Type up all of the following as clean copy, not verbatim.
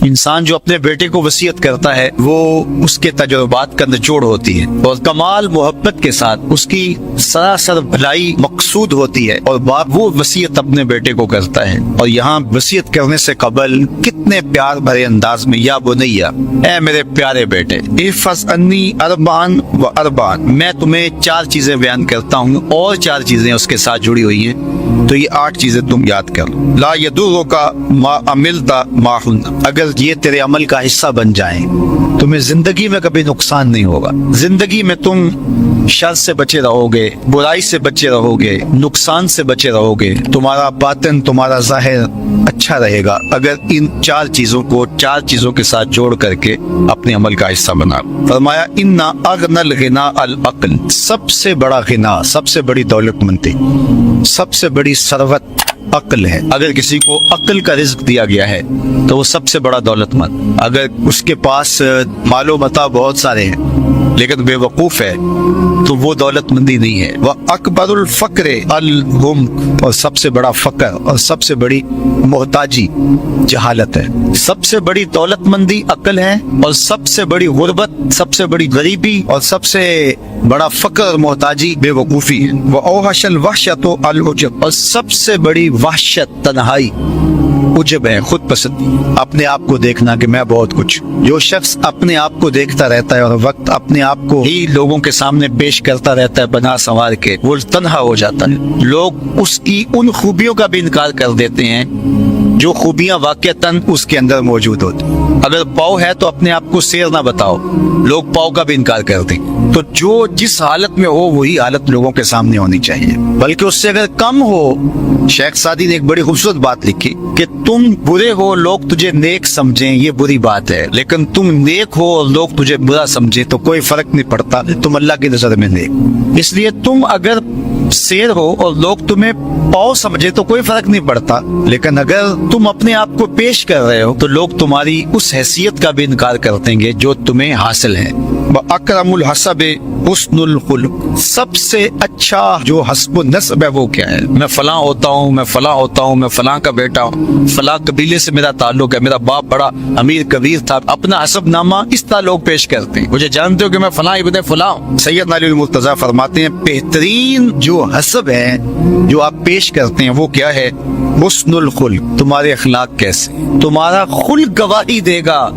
انسان جو اپنے بیٹے کو وصیت کرتا ہے وہ اس کے تجربات کا نچوڑ ہوتی ہے اور کمال محبت کے ساتھ اس کی سراسر بھلائی مقصود ہوتی ہے، اور باپ وہ وصیت اپنے بیٹے کو کرتا ہے۔ اور یہاں وصیت کرنے سے قبل کتنے پیار بھرے انداز میں، یا بنیا، اے میرے پیارے بیٹے، احفظ انی اربعن و اربعن، میں تمہیں 4 چیزیں بیان کرتا ہوں اور 4 چیزیں اس کے ساتھ جڑی ہوئی ہیں، تو یہ 8 چیزیں تم یاد کر لو۔ لا یضرک ما عملت معہن، اگر یہ تیرے عمل کا حصہ بن جائیں تمہیں زندگی میں کبھی نقصان نہیں ہوگا، زندگی میں تم شر سے بچے رہو گے، برائی سے بچے رہو گے، نقصان سے بچے رہو گے، تمہارا باطن تمہارا ظاہر اچھا رہے گا اگر ان 4 چیزوں کو 4 چیزوں کے ساتھ جوڑ کر کے اپنے عمل کا حصہ بنا۔ فرمایا انا اغنى الغنى العقل، سب سے بڑا غنا، سب سے بڑی دولت مندی، سب سے بڑی ثروت عقل ہے۔ اگر کسی کو عقل کا رزق دیا گیا ہے تو وہ سب سے بڑا دولت مند۔ اگر اس کے پاس مال و متاع بہت سارے ہیں لیکن بے وقوف ہے تو وہ دولت مندی نہیں ہے۔ وہ اکبر الفقر الغم، اور سب سے بڑا فقر اور سب سے بڑی محتاجی جہالت ہے۔ سب سے بڑی دولت مندی عقل ہے، اور سب سے بڑی غربت، سب سے بڑی غریبی اور سب سے بڑا فقر اور محتاجی بے وقوفی ہے۔ وہ اوحش الوحشت العجب، اور سب سے بڑی وحشت تنہائی عجب ہے، خود پسند، اپنے آپ کو دیکھنا کہ میں بہت کچھ۔ جو شخص اپنے آپ کو دیکھتا رہتا ہے اور وقت اپنے آپ کو ہی لوگوں کے سامنے پیش کرتا رہتا ہے بنا سنوار کے، وہ تنہا ہو جاتا ہے۔ لوگ اس کی ان خوبیوں کا بھی انکار کر دیتے ہیں جو خوبیاں واقعتاً اس کے اندر موجود ہوتی۔ اگر پاؤ ہے تو اپنے آپ کو سیر نہ بتاؤ، لوگ پاؤ کا بھی انکار کر دیں۔ تو جو جس حالت میں ہو وہی حالت لوگوں کے سامنے ہونی چاہیے، بلکہ اس سے اگر کم ہو۔ شیخ سعدی نے ایک بڑی خوبصورت بات لکھی کہ تم برے ہو لوگ تجھے نیک سمجھیں یہ بری بات ہے، لیکن تم نیک ہو اور لوگ تجھے برا سمجھیں تو کوئی فرق نہیں پڑتا، تم اللہ کی نظر میں نیک۔ اس لیے تم اگر سیر ہو اور لوگ تمہیں پاؤ سمجھے تو کوئی فرق نہیں پڑتا، لیکن اگر تم اپنے آپ کو پیش کر رہے ہو تو لوگ تمہاری اس حیثیت کا بھی انکار کر دیں گے جو تمہیں حاصل ہے۔ اکرم الحسب حسن الخلق، سب سے اچھا جو حسب و نسب ہے وہ کیا ہے؟ میں فلاں ہوتا ہوں، میں فلاں ہوتا ہوں، میں فلاں کا بیٹا ہوں، فلاں قبیلے سے میرا تعلق ہے، میرا باپ بڑا امیر کبیر تھا۔ اپنا حسب نامہ اس طرح لوگ پیش کرتے ہیں، مجھے جانتے ہو کہ میں فلاں ابن فلاں ہوں۔ سید علی المرتضیٰ فرماتے ہیں بہترین جو حسب ہے جو آپ پیش کرتے ہیں وہ کیا ہے؟ حسن الخلق، تمہارے اخلاق کیسے، تمہارا خلق گواہی دے گا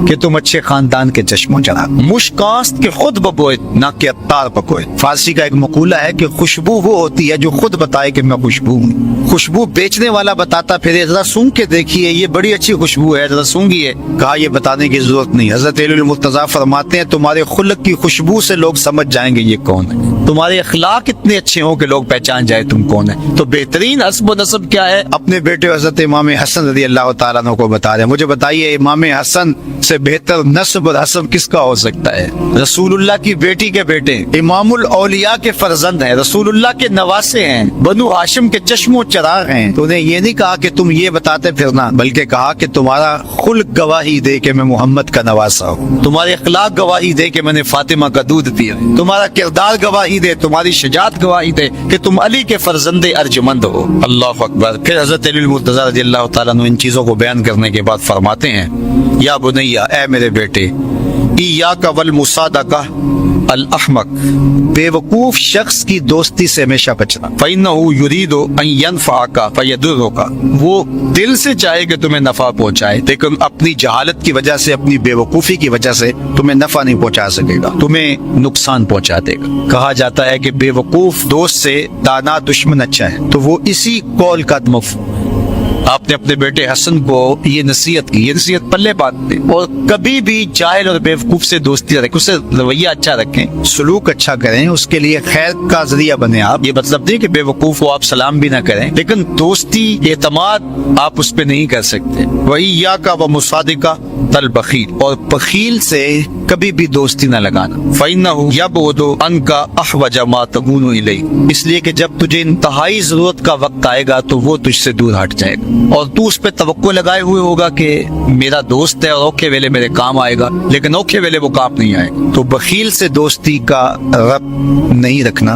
کہ تم اچھے خاندان کے چشموں چلا۔ مشکاست کے خود ببوئے نہ کہ عطار پکوئے۔ فارسی کا ایک مقولہ ہے کہ خوشبو وہ ہوتی ہے جو خود بتائے کہ میں خوشبو ہوں۔ خوشبو بیچنے والا بتاتا پھر ذرا سونگ کے دیکھیے یہ بڑی اچھی خوشبو ہے، ذرا سونگیے، کہا یہ بتانے کی ضرورت نہیں۔ حضرت علی المرتضیٰ فرماتے ہیں تمہارے خلق کی خوشبو سے لوگ سمجھ جائیں گے یہ کون ہے، تمہارے اخلاق اتنے اچھے ہوں کہ لوگ پہچان جائے تم کون ہے۔ تو بہترین حسب و نسب کیا ہے؟ اپنے بیٹے حضرت امام حسن رضی اللہ تعالیٰ عنہ کو بتا رہے ہیں، مجھے بتائیے امام حسن سے بہتر نسب اور حسب کس کا ہو سکتا ہے؟ رسول اللہ کی بیٹی کے بیٹے، امام الاولیاء کے فرزند ہیں، رسول اللہ کے نواسے ہیں، بنو ہاشم کے چشم و چراغ ہیں۔ تو انہیں یہ نہیں کہا کہ تم یہ بتاتے پھرنا، بلکہ کہا کہ تمہارا خلق گواہی دے کہ میں محمد کا نواسا ہوں، تمہارے اخلاق گواہی دے کہ میں نے فاطمہ کا دودھ پیا، تمہارا کردار گواہی دے، تمہاری شجاعت گواہی دے کہ تم علی کے فرزند ارجمند ہو۔ اللہ اکبر۔ پھر حضرت علی المرتضیٰ رضی اللہ تعالیٰ عنہ ان چیزوں کو بیان کرنے کے بعد فرماتے ہیں یا بنیا، اے میرے بیٹے، ایاک والمصادقہ الاحمق، بے وقوف شخص کی دوستی سے ہمیشہ بچنا۔ فإنہ یرید ان ینفعک فیضرک، وہ دل سے چاہے کہ تمہیں نفع پہنچائے لیکن اپنی جہالت کی وجہ سے، اپنی بے وقوفی کی وجہ سے تمہیں نفع نہیں پہنچا سکے گا، تمہیں نقصان پہنچا دے گا۔ کہا جاتا ہے کہ بے وقوف دوست سے دانا دشمن اچھا ہے، تو وہ اسی قول کا مفہوم۔ آپ نے اپنے بیٹے حسن کو یہ نصیحت کی، یہ نصیحت پلے باندھتے، اور کبھی بھی جاہل اور بیوقوف سے دوستی رکھیں، اس سے رویہ اچھا رکھیں، سلوک اچھا کریں، اس کے لیے خیر کا ذریعہ بنے آپ۔ یہ مطلب نہیں کہ بے وقوف ہو آپ سلام بھی نہ کریں، لیکن دوستی اعتماد آپ اس پہ نہیں کر سکتے۔ وَإِيَّاكَ وَمُصَادِقَ الْبَخِيلِ، اور بخیل سے کبھی بھی دوستی نہ لگانا۔ فَإِنَّهُ يَبْعُدُ عَنْكَ أَحْوَجَ مَا تَكُونُ إِلَيْهِ، اس لیے کہ جب تجھے انتہائی ضرورت کا وقت آئے گا تو وہ تجھ سے دور ہٹ جائے گا، اور تو اس پہ توقع لگائے ہوئے ہوگا کہ میرا دوست ہے اور اوکھے ویلے میرے کام آئے گا، لیکن اوکھے ویلے وہ کام نہیں آئے گا۔ تو بخیل سے دوستی کا ربط نہیں رکھنا۔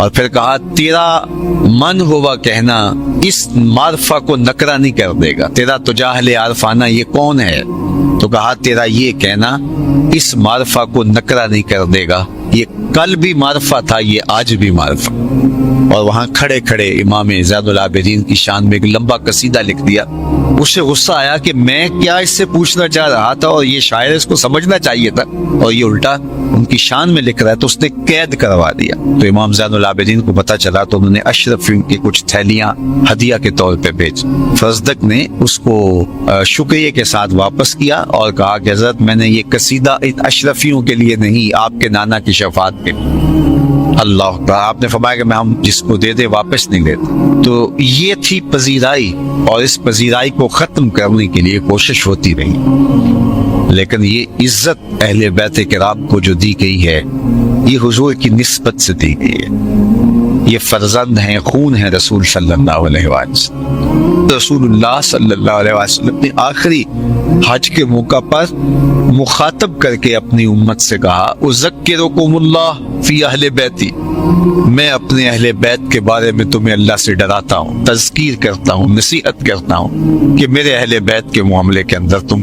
اور پھر کہا تیرا من ہوا کہنا اس معرفہ کو نکرہ نہیں کر دے گا، تیرا تجاہل عارفانہ یہ کون ہے؟ تو کہا تیرا یہ کہنا اس معرفہ کو نکرہ نہیں کر دے گا، یہ کل بھی معرفہ تھا، یہ آج بھی معرفہ۔ اور وہاں کھڑے کھڑے امام زین العابدین کی شان میں ایک لمبا قصیدہ لکھ دیا۔ اسے غصہ آیا کہ میں کیا اس سے پوچھنا چاہ رہا تھا اور یہ شاعر اس کو سمجھنا چاہیے تھا، اور یہ الٹا ان کی شان میں لکھ رہا ہے، تو اس نے قید کروا دیا۔ تو امام زین العابدین کو پتہ چلا تو انہوں نے اشرفیوں کی کچھ تھیلیاں ہدیہ کے طور پہ بھیج۔ فزدق نے اس کو شکریہ کے ساتھ واپس کیا اور کہا کہ حضرت میں نے یہ قصیدہ ان اشرفیوں کے لیے نہیں، آپ کے نانا کی شفاعت کے لیے۔ اللہ تعالیٰ آپ نے فرمایا کہ میں ہم جس کو دے دے واپس نہیں لیتے۔ تو یہ تھی پذیرائی، اور اس پذیرائی کو ختم کرنے کے لیے کوشش ہوتی رہی، لیکن یہ عزت اہل بیت کرام کو جو دی گئی ہے یہ حضور کی نسبت سے دی گئی ہے، یہ فرزند ہیں، خون ہیں رسول صلی اللہ علیہ وسلم۔ رسول اللہ صلی اللہ علیہ وسلم نے آخری حج کے موقع پر مخاطب کر کے اپنی امت سے کہا اذکرکم اللہ فی اہل بیتی، میں اپنے اہل بیت کے بارے میں تمہیں اللہ سے ڈراتا ہوں، تذکیر کرتا ہوں، نصیحت کرتا ہوں کہ میرے اہل بیت کے معاملے کے اندر تم